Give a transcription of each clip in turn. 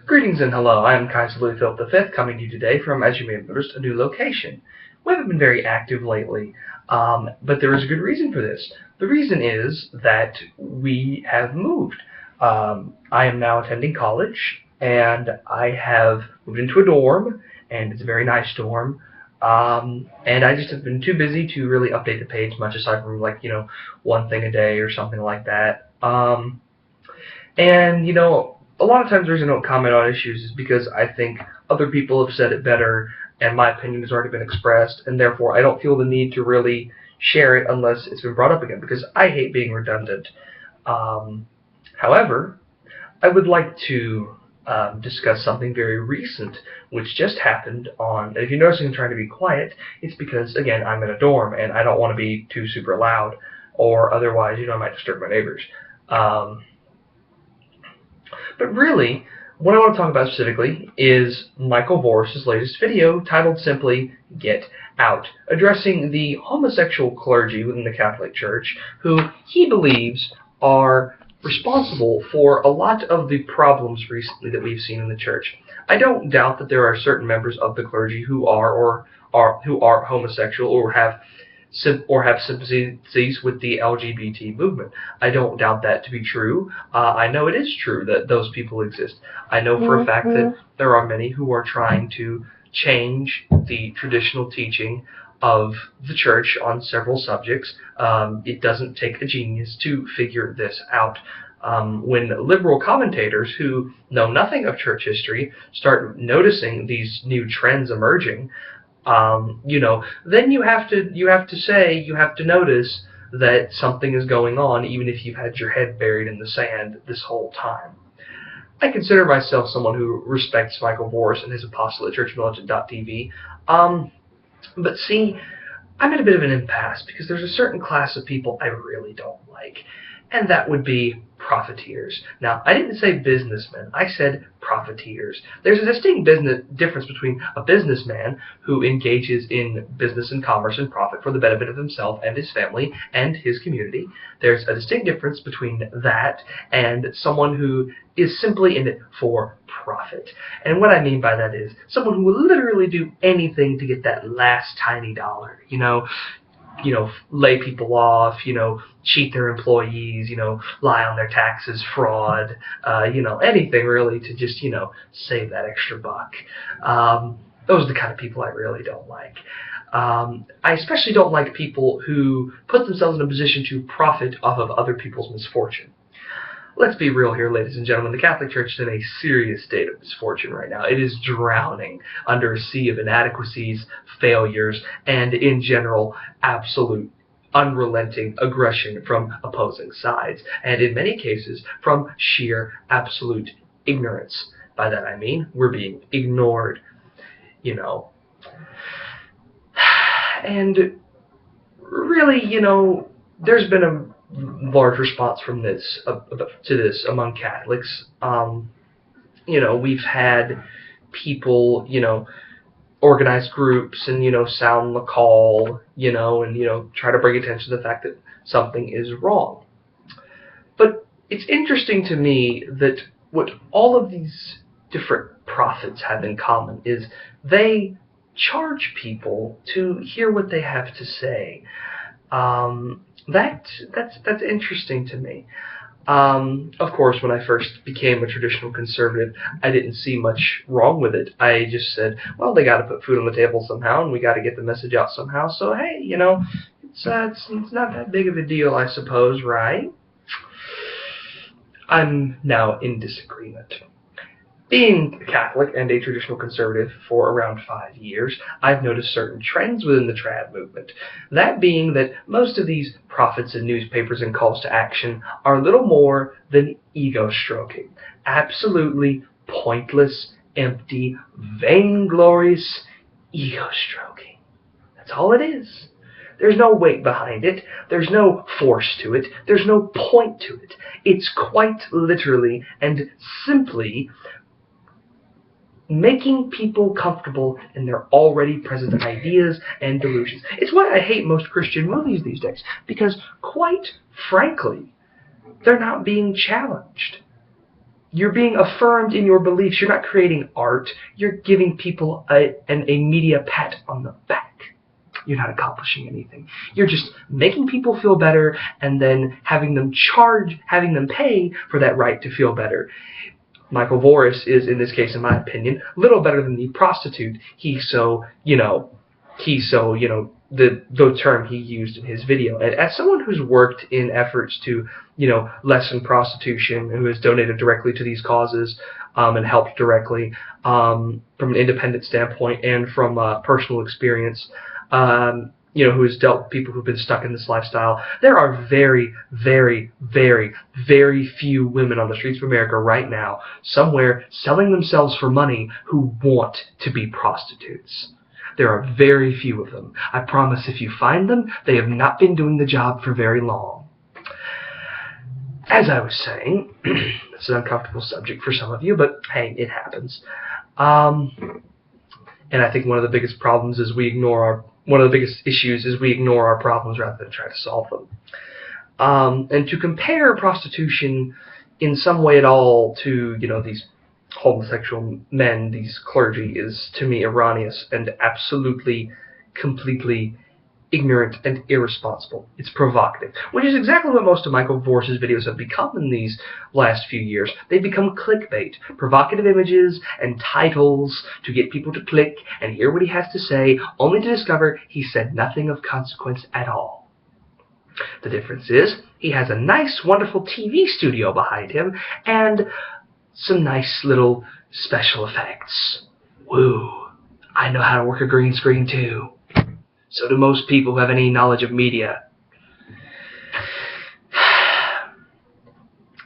Greetings and hello, I am Kaiser Philip V, coming to you today from, as you may have noticed, a new location. We haven't been very active lately, but there is a good reason for this. The reason is that we have moved. I am now attending college, and I have moved into a dorm, and it's a very nice dorm. And I just have been too busy to really update the page much, aside from, one thing a day or something like that. A lot of times the reason I don't comment on issues is because I think other people have said it better, and my opinion has already been expressed, and therefore I don't feel the need to really share it unless it's been brought up again, because I hate being redundant. However, I would like to discuss something very recent, which just happened and if you notice I'm trying to be quiet, it's because, again, I'm in a dorm, and I don't want to be too super loud, or otherwise, I might disturb my neighbors. But really, what I want to talk about specifically is Michael Voris' latest video titled simply, Get Out, addressing the homosexual clergy within the Catholic Church who he believes are responsible for a lot of the problems recently that we've seen in the church. I don't doubt that there are certain members of the clergy who are homosexual or have sympathies with the LGBT movement. I don't doubt that to be true. I know it is true that those people exist. I know for a fact that there are many who are trying to change the traditional teaching of the church on several subjects. It doesn't take a genius to figure this out. When liberal commentators who know nothing of church history start noticing these new trends emerging, then you have to notice that something is going on, even if you've had your head buried in the sand this whole time. I consider myself someone who respects Michael Voris and his apostolate churchmilitant.tv, but see, I'm at a bit of an impasse because there's a certain class of people I really don't like, and that would be profiteers. Now, I didn't say businessmen, I said profiteers. There's a distinct difference between a businessman who engages in business and commerce and profit for the benefit of himself and his family and his community. There's a distinct difference between that and someone who is simply in it for profit. And what I mean by that is someone who will literally do anything to get that last tiny dollar, lay people off, cheat their employees, lie on their taxes, fraud, anything really to just, save that extra buck. Those are the kind of people I really don't like. I especially don't like people who put themselves in a position to profit off of other people's misfortune. Let's be real here, ladies and gentlemen. The Catholic Church is in a serious state of misfortune right now. It is drowning under a sea of inadequacies, failures, and, in general, absolute, unrelenting aggression from opposing sides, and in many cases, from sheer, absolute ignorance. By that I mean, we're being ignored, And really, there's been a large response from this to this among Catholics. We've had people, organize groups and sound the call, and try to bring attention to the fact that something is wrong. But it's interesting to me that what all of these different prophets have in common is they charge people to hear what they have to say. That's interesting to me. Of course, when I first became a traditional conservative, I didn't see much wrong with it. I just said, well, they got to put food on the table somehow, and we got to get the message out somehow. So hey, it's not that big of a deal, I suppose, right? I'm now in disagreement. Being a Catholic and a traditional conservative for around 5 years, I've noticed certain trends within the trad movement. That being that most of these prophets and newspapers and calls to action are little more than ego-stroking. Absolutely pointless, empty, vainglorious ego-stroking. That's all it is. There's no weight behind it. There's no force to it. There's no point to it. It's quite literally and simply making people comfortable in their already present ideas and delusions. It's why I hate most Christian movies these days, because quite frankly, they're not being challenged. You're being affirmed in your beliefs. You're not creating art. You're giving people a media pat on the back. You're not accomplishing anything. You're just making people feel better and then having them pay for that right to feel better. Michael Voris is, in this case, in my opinion, little better than the prostitute. The term he used in his video. And as someone who's worked in efforts to, lessen prostitution, who has donated directly to these causes, and helped directly, from an independent standpoint and from personal experience, who has dealt with people who've been stuck in this lifestyle, there are very, very, very, very few women on the streets of America right now, somewhere selling themselves for money, who want to be prostitutes. There are very few of them. I promise if you find them, they have not been doing the job for very long. As I was saying, it's an uncomfortable subject for some of you, but hey, it happens. And I think one of the biggest issues is we ignore our problems rather than try to solve them. And to compare prostitution in some way at all to, these homosexual men, these clergy, is to me erroneous and absolutely, completely ignorant and irresponsible. It's provocative, which is exactly what most of Michael Voris's videos have become in these last few years. They've become clickbait, provocative images and titles to get people to click and hear what he has to say, only to discover he said nothing of consequence at all. The difference is he has a nice, wonderful TV studio behind him and some nice little special effects. Woo! I know how to work a green screen too. So do most people who have any knowledge of media.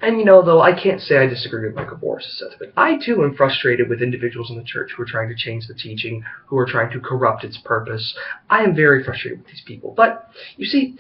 And though I can't say I disagree with Michael Voris' sentiment, I too am frustrated with individuals in the church who are trying to change the teaching, who are trying to corrupt its purpose. I am very frustrated with these people. But, you see,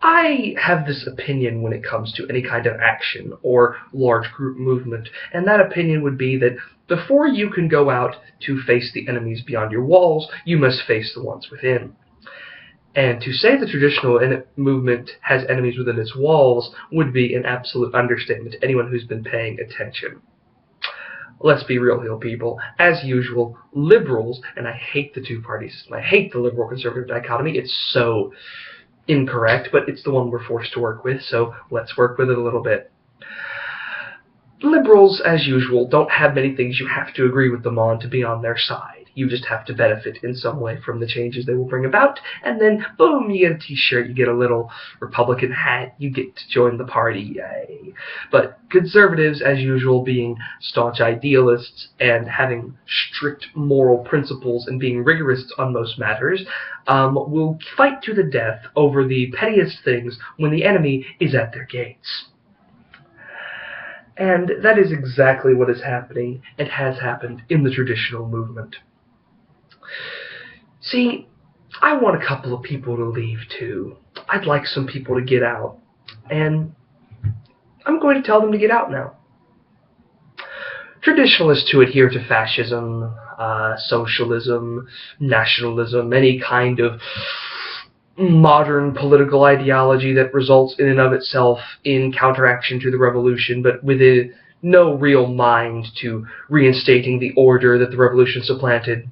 I have this opinion when it comes to any kind of action or large group movement, and that opinion would be that before you can go out to face the enemies beyond your walls, you must face the ones within. And to say the traditional movement has enemies within its walls would be an absolute understatement to anyone who's been paying attention. Let's be real here, people. As usual, liberals, and I hate the two parties, I hate the liberal-conservative dichotomy, it's so incorrect, but it's the one we're forced to work with, so let's work with it a little bit. Liberals, as usual, don't have many things you have to agree with them on to be on their side. You just have to benefit in some way from the changes they will bring about, and then, boom, you get a t-shirt, you get a little Republican hat, you get to join the party, yay. But conservatives, as usual, being staunch idealists and having strict moral principles and being rigorous on most matters, will fight to the death over the pettiest things when the enemy is at their gates. And that is exactly what is happening and has happened in the traditional movement. See, I want a couple of people to leave too. I'd like some people to get out. And I'm going to tell them to get out now. Traditionalists who adhere to fascism, socialism, nationalism, any kind of modern political ideology that results in and of itself in counteraction to the revolution, but with no real mind to reinstating the order that the revolution supplanted,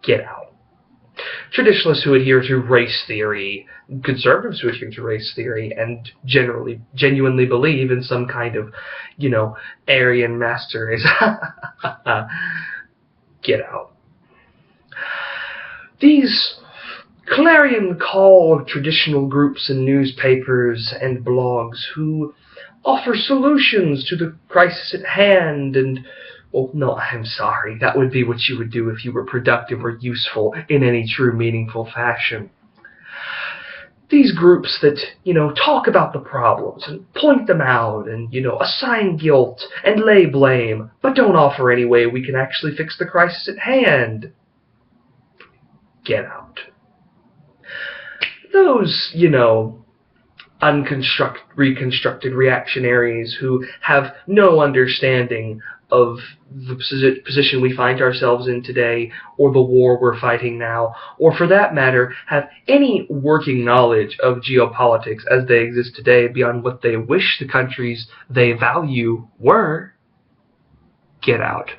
get out. Traditionalists who adhere to race theory, conservatives who adhere to race theory, and genuinely believe in some kind of, Aryan master race, get out. These clarion call of traditional groups and newspapers and blogs who offer solutions to the crisis at hand and, well, no, I'm sorry, that would be what you would do if you were productive or useful in any true meaningful fashion. These groups that, talk about the problems and point them out and, assign guilt and lay blame, but don't offer any way we can actually fix the crisis at hand. Get out. Those, reconstructed reactionaries who have no understanding of the position we find ourselves in today, or the war we're fighting now, or for that matter, have any working knowledge of geopolitics as they exist today beyond what they wish the countries they value were, get out.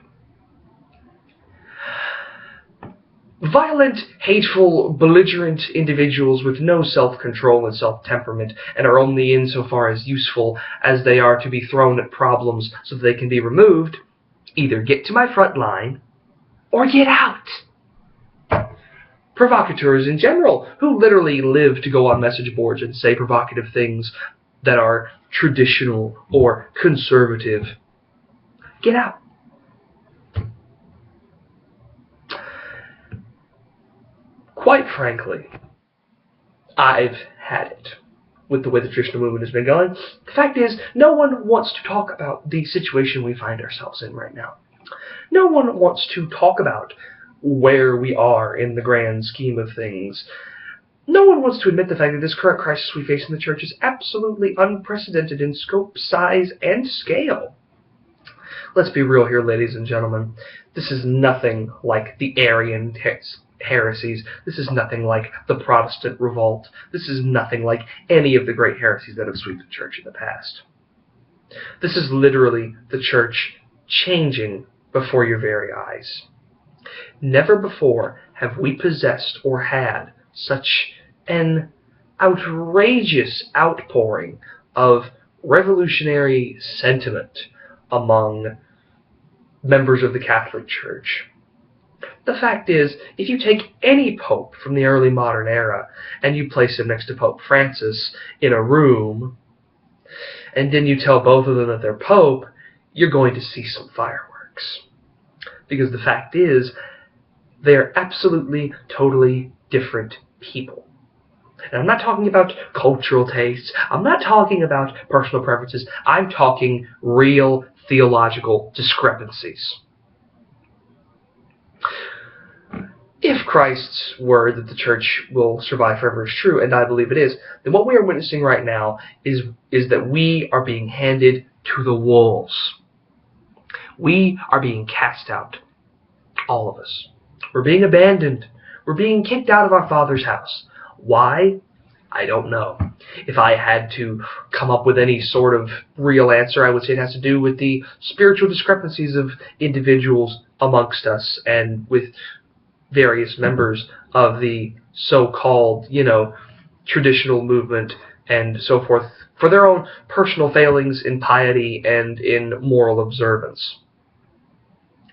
Violent, hateful, belligerent individuals with no self-control and self-temperament, and are only insofar as useful as they are to be thrown at problems so that they can be removed, either get to my front line or get out. Provocateurs in general, who literally live to go on message boards and say provocative things that are traditional or conservative, get out. Quite frankly, I've had it with the way the traditional movement has been going. The fact is, no one wants to talk about the situation we find ourselves in right now. No one wants to talk about where we are in the grand scheme of things. No one wants to admit the fact that this current crisis we face in the church is absolutely unprecedented in scope, size, and scale. Let's be real here, ladies and gentlemen. This is nothing like the Arian heresies. This is nothing like the Protestant revolt. This is nothing like any of the great heresies that have swept the church in the past. This is literally the church changing before your very eyes. Never before have we possessed or had such an outrageous outpouring of revolutionary sentiment among members of the Catholic Church. The fact is, if you take any pope from the early modern era and you place him next to Pope Francis in a room, and then you tell both of them that they're pope, you're going to see some fireworks. Because the fact is, they're absolutely, totally different people. And I'm not talking about cultural tastes. I'm not talking about personal preferences. I'm talking real theological discrepancies. If Christ's word that the church will survive forever is true, and I believe it is, then what we are witnessing right now is that we are being handed to the wolves. We are being cast out. All of us. We're being abandoned. We're being kicked out of our Father's house. Why? I don't know. If I had to come up with any sort of real answer, I would say it has to do with the spiritual discrepancies of individuals amongst us and with various members of the so-called, traditional movement and so forth, for their own personal failings in piety and in moral observance.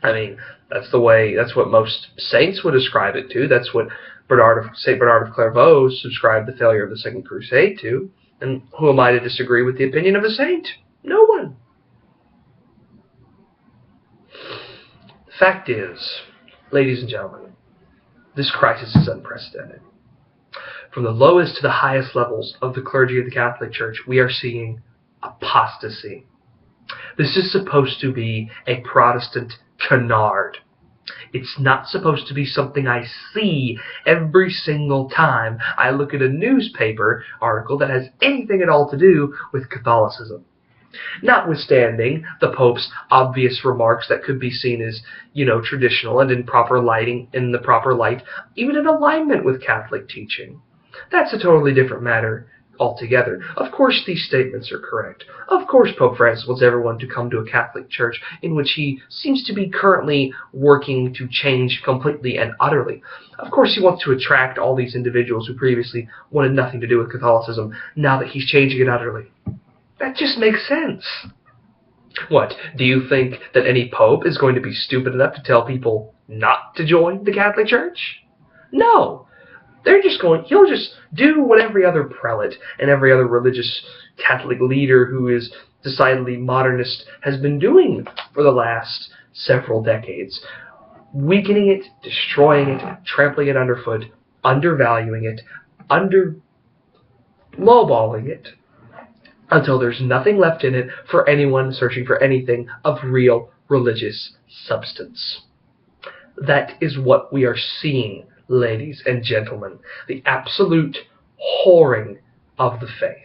I mean, that's what most saints would ascribe it to. That's what St. Bernard of Clairvaux subscribed the failure of the Second Crusade to. And who am I to disagree with the opinion of a saint? No one. The fact is, ladies and gentlemen, this crisis is unprecedented. From the lowest to the highest levels of the clergy of the Catholic Church, we are seeing apostasy. This is supposed to be a Protestant canard. It's not supposed to be something I see every single time I look at a newspaper article that has anything at all to do with Catholicism. Notwithstanding the Pope's obvious remarks that could be seen as, traditional and in the proper light, even in alignment with Catholic teaching. That's a totally different matter altogether. Of course these statements are correct. Of course Pope Francis wants everyone to come to a Catholic church in which he seems to be currently working to change completely and utterly. Of course he wants to attract all these individuals who previously wanted nothing to do with Catholicism now that he's changing it utterly. That just makes sense. What, do you think that any pope is going to be stupid enough to tell people not to join the Catholic Church? No. He'll just do what every other prelate and every other religious Catholic leader who is decidedly modernist has been doing for the last several decades. Weakening it, destroying it, trampling it underfoot, undervaluing it, lowballing it, until there's nothing left in it for anyone searching for anything of real religious substance. That is what we are seeing, ladies and gentlemen, the absolute whoring of the faith.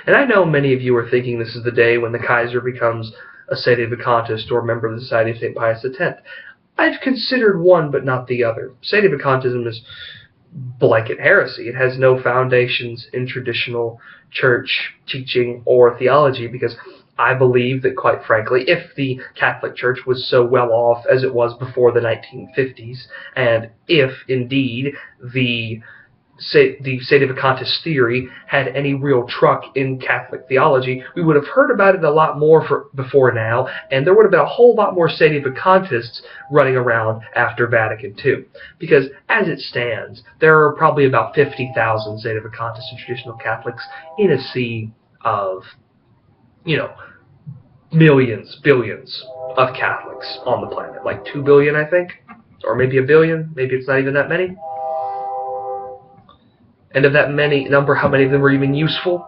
And I know many of you are thinking this is the day when the Kaiser becomes a sedevacantist or a member of the Society of St. Pius X. I've considered one but not the other. Sedevacantism is blanket heresy. It has no foundations in traditional church teaching or theology because I believe that, quite frankly, if the Catholic Church was so well off as it was before the 1950s, and if, indeed, the sedevacantist theory had any real truck in Catholic theology, we would have heard about it a lot more before now, and there would have been a whole lot more sedevacantists running around after Vatican II. Because, as it stands, there are probably about 50,000 sedevacantists and traditional Catholics in a sea of, millions, billions of Catholics on the planet. Like 2 billion, I think? Or maybe a billion? Maybe it's not even that many? And of that many number, how many of them are even useful?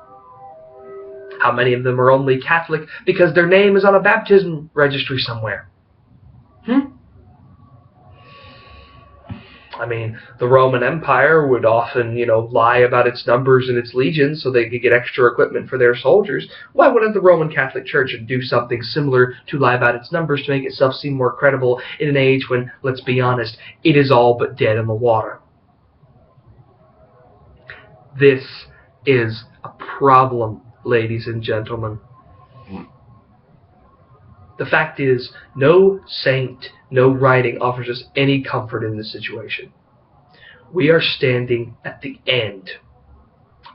How many of them are only Catholic because their name is on a baptism registry somewhere? I mean, the Roman Empire would often, lie about its numbers and its legions so they could get extra equipment for their soldiers. Why wouldn't the Roman Catholic Church do something similar to lie about its numbers to make itself seem more credible in an age when, let's be honest, it is all but dead in the water? This is a problem, ladies and gentlemen. The fact is, no saint, no writing offers us any comfort in this situation. We are standing at the end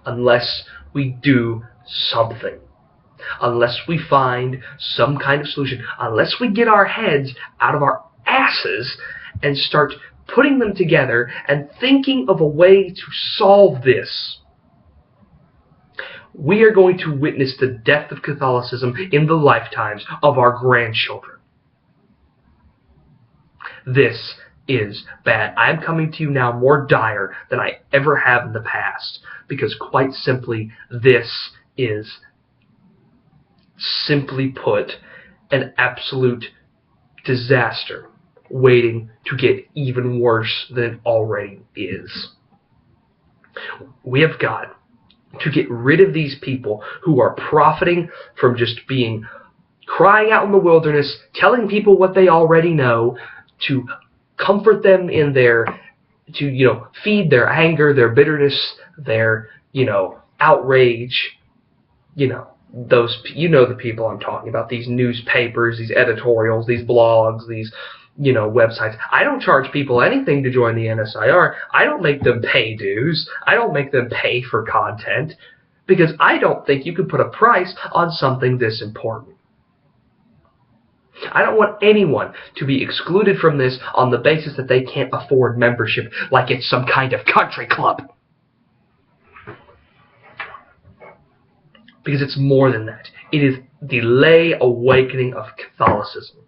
unless we do something. Unless we find some kind of solution. Unless we get our heads out of our asses and start putting them together and thinking of a way to solve this. We are going to witness the death of Catholicism in the lifetimes of our grandchildren. This is bad. I am coming to you now more dire than I ever have in the past, because quite simply, this is, simply put, an absolute disaster waiting to get even worse than it already is. We have got to get rid of these people who are profiting from just crying out in the wilderness, telling people what they already know, to comfort them in to feed their anger, their bitterness, their, outrage, the people I'm talking about, these newspapers, these editorials, these blogs, these websites. I don't charge people anything to join the NSIR. I don't make them pay dues. I don't make them pay for content, because I don't think you can put a price on something this important. I don't want anyone to be excluded from this on the basis that they can't afford membership like it's some kind of country club. Because it's more than that. It is the lay awakening of Catholicism.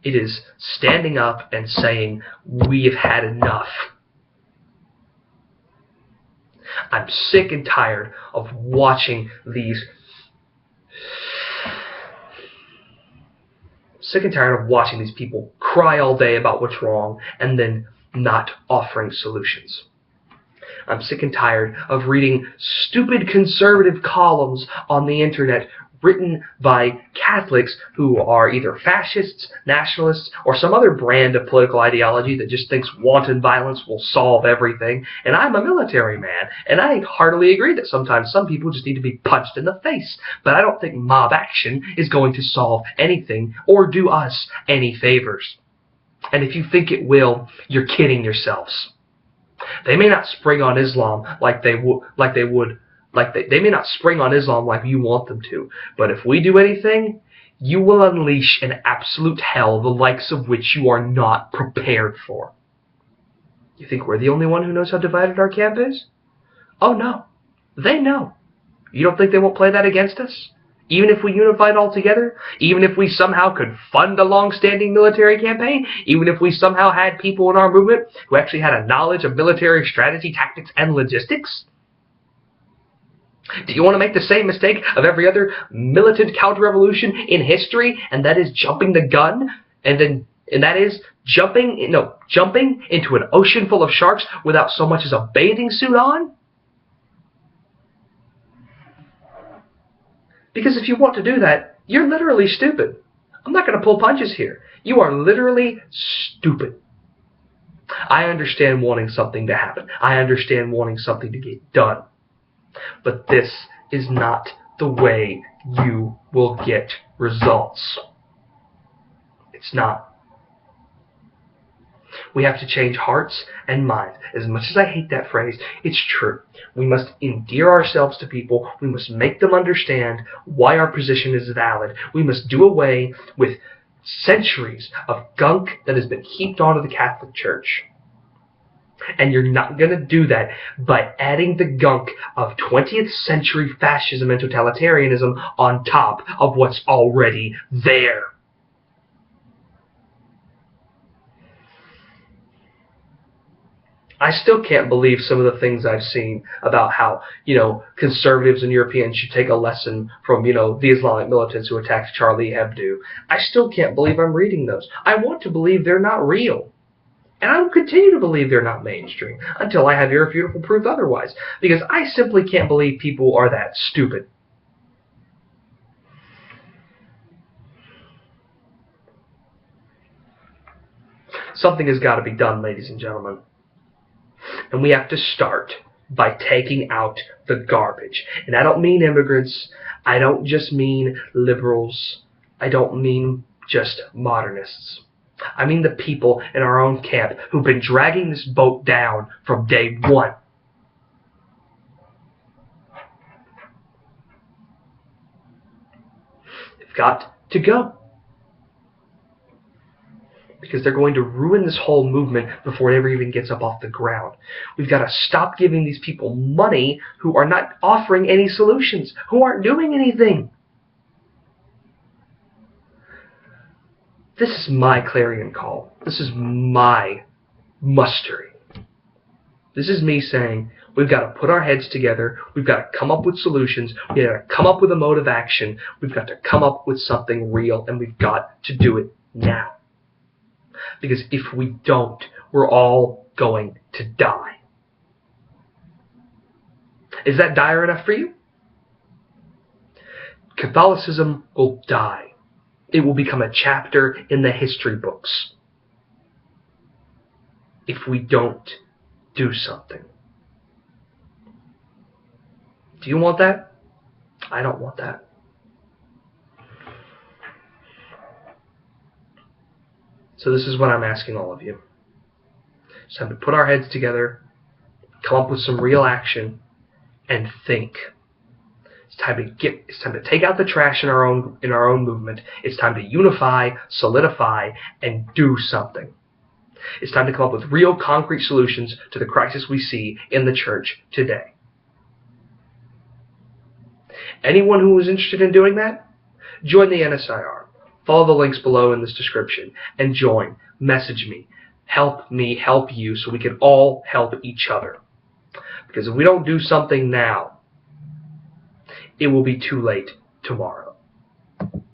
It is standing up and saying, we have had enough. I'm sick and tired of watching these people cry all day about what's wrong and then not offering solutions. I'm sick and tired of reading stupid conservative columns on the internet written by Catholics who are either fascists, nationalists, or some other brand of political ideology that just thinks wanton violence will solve everything. And I'm a military man, and I heartily agree that sometimes some people just need to be punched in the face. But I don't think mob action is going to solve anything or do us any favors. And if you think it will, you're kidding yourselves. They may not spring on Islam they may not spring on Islam like you want them to, but if we do anything, you will unleash an absolute hell the likes of which you are not prepared for. You think we're the only one who knows how divided our camp is? Oh no, they know. You don't think they won't play that against us? Even if we unified all together? Even if we somehow could fund a long-standing military campaign? Even if we somehow had people in our movement who actually had a knowledge of military strategy, tactics, and logistics? Do you want to make the same mistake of every other militant counter-revolution in history, and that is jumping the gun, and that is jumping into an ocean full of sharks without so much as a bathing suit on? Because if you want to do that, you're literally stupid. I'm not going to pull punches here. You are literally stupid. I understand wanting something to happen. I understand wanting something to get done. But this is not the way you will get results. It's not. We have to change hearts and minds. As much as I hate that phrase, it's true. We must endear ourselves to people. We must make them understand why our position is valid. We must do away with centuries of gunk that has been heaped onto the Catholic Church. And you're not going to do that by adding the gunk of 20th century fascism and totalitarianism on top of what's already there. I still can't believe some of the things I've seen about how, conservatives and Europeans should take a lesson from, the Islamic militants who attacked Charlie Hebdo. I still can't believe I'm reading those. I want to believe they're not real. And I will continue to believe they're not mainstream until I have irrefutable proof otherwise. Because I simply can't believe people are that stupid. Something has got to be done, ladies and gentlemen. And we have to start by taking out the garbage. And I don't mean immigrants. I don't just mean liberals. I don't mean just modernists. I mean the people in our own camp who've been dragging this boat down from day one. They've got to go. Because they're going to ruin this whole movement before it ever even gets up off the ground. We've got to stop giving these people money who are not offering any solutions, who aren't doing anything. This is my clarion call. This is my mustering. This is me saying, we've got to put our heads together. We've got to come up with solutions. We've got to come up with a mode of action. We've got to come up with something real, and we've got to do it now. Because if we don't, we're all going to die. Is that dire enough for you? Catholicism will die. It will become a chapter in the history books if we don't do something. Do you want that? I don't want that. So this is what I'm asking all of you. It's time to put our heads together, come up with some real action, and think. It's time to take out the trash in our own movement. It's time to unify, solidify, and do something. It's time to come up with real concrete solutions to the crisis we see in the church today. Anyone who is interested in doing that, join the NSIR. Follow the links below in this description and join. Message me, help you, so we can all help each other. Because if we don't do something now, it will be too late tomorrow.